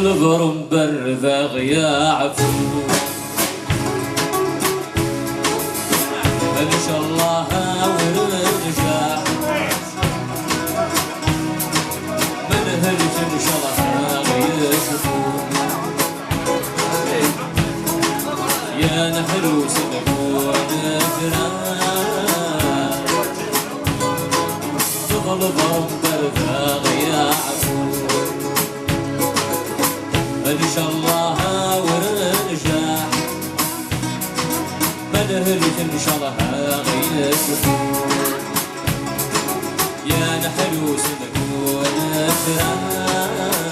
الغرم برذاغ يا عفو ان شاء الله ورجع منهلك ان شاء الله يشوفو يا نحلو سنكون فراق الغرم برذاغ يا عفو ان شاء الله ورجع منهلك ان شاء الله غيشوفو يا نحلو سنكون فراق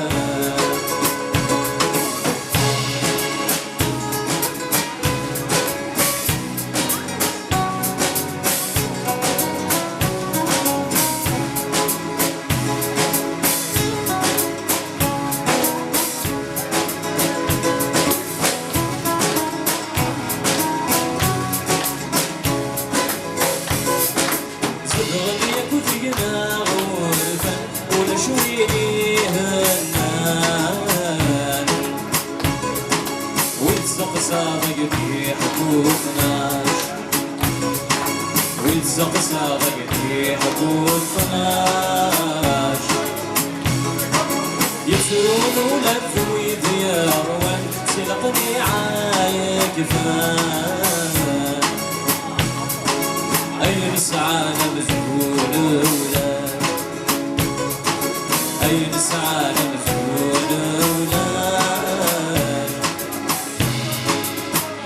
والزق صاغتي حبوب فلاش يسرون ولف ويديار سلقني عايق فان أي السعادة مذهول ولا أي السعادة مذهول ولا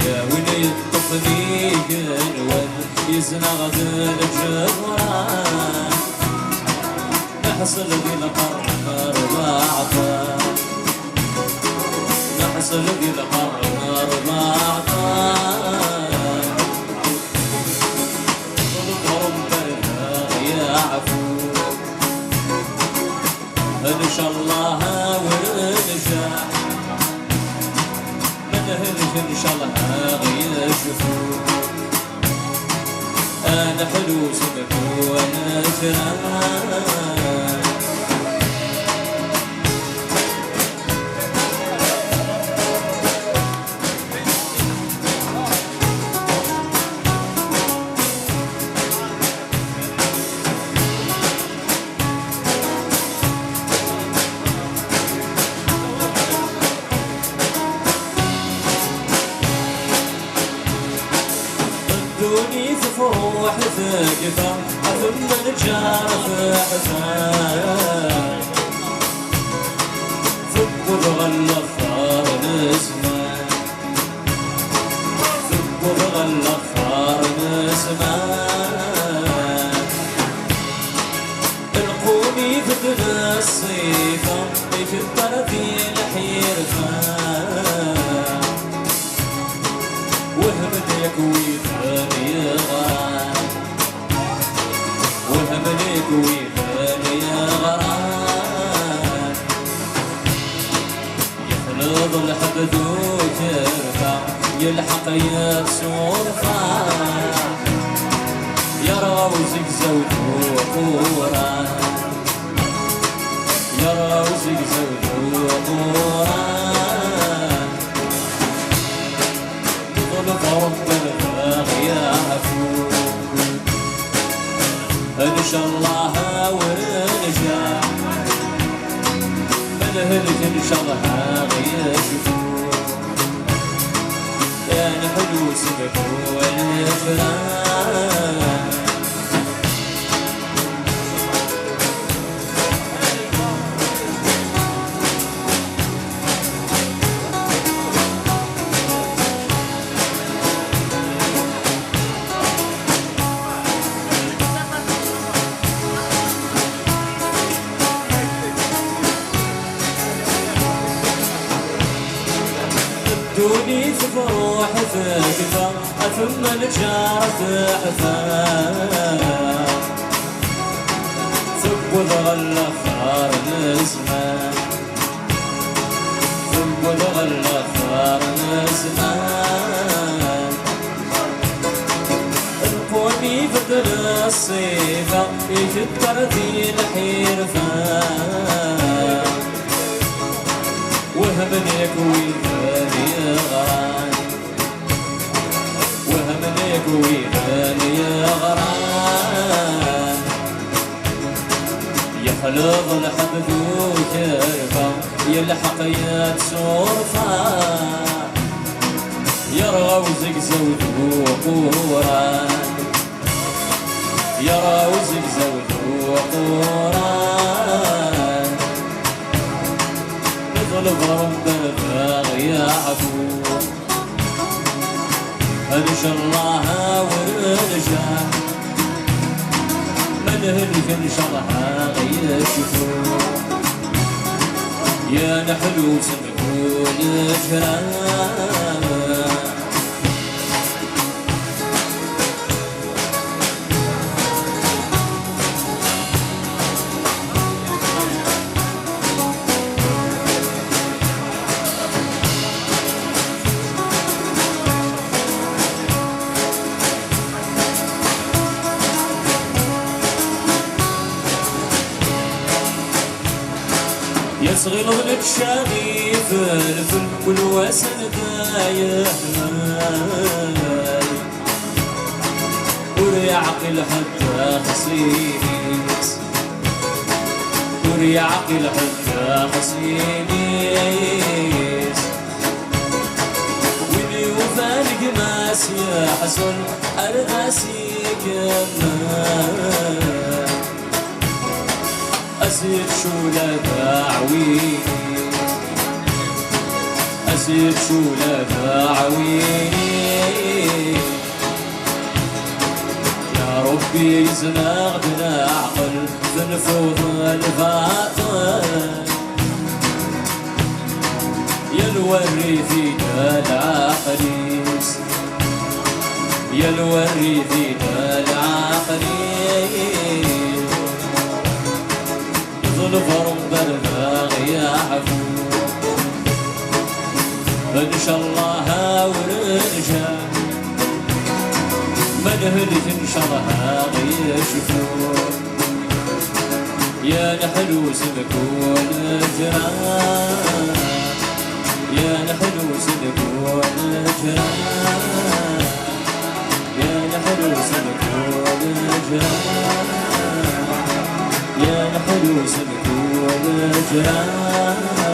يا ولي الطفلي جنوان يزنغ الجبران نحصل بالقرن أربعة نحصل بالقرن أربعة القرن برذاغ يا عفو إن شاء الله ونرجع منهلك إن شاء الله يشوفو أنا حلو سمك وأنا جران ردوني في فروح ثقفة ثم نجار في حفان ثق بغلفار نسمع ثق بغلفار نسمع القوني بدنا الصيفة في الطرفين حيرفان وهمن يكوي ثاني غرام وهمن يكوي ثاني غرام يخلط الحبد وترفع يلحق يكسور فاع يرى وزق زوج وقوران يرى وزق زوج وقوران القرن برذاغ يا عفو إن شاء الله ورجع منهلك إن شاء الله يشوفو يا نحلو سمك والجران ردوني في فروح في كفا ثم الجار في حفا ثب وضغل خار الزمان ثب وضغل خار الزمان القوني بدل الصيفة يكتر في الحرفة وهم يكوي ثاني غران وهم يكوي ثاني غران يحلظ الحب ذو كرفة يلحق يد صرفة يرغى وزقزو ذو قوران يرى وزقزو ذو قوران مثل ضرب الباغي عفو انشى الله ورجع من هلك ان شاء الله يشوفو يا نحلو سنكون جيران يصغي الولد شادي فلفل والوسن دايح ويعقل حتى خصيص ويعقل حتى خصيص واللي وفالق ماس يحصل أرغاسي كمان أسير شولة دعويني أسير شولة دعويني يا ربي يزنقنا عقل تنفوض الباطل يا الوري فينا العقليس يا الوري فينا العقليس ظلفر بالباغي عفو ان شاء الله ورجع من هلك ان شاء الله يشوفو يا نحلو سنكون جيران يا نحلو سنكون جيران يا نحلو سنكون جيران يا نحلو سنكون جيران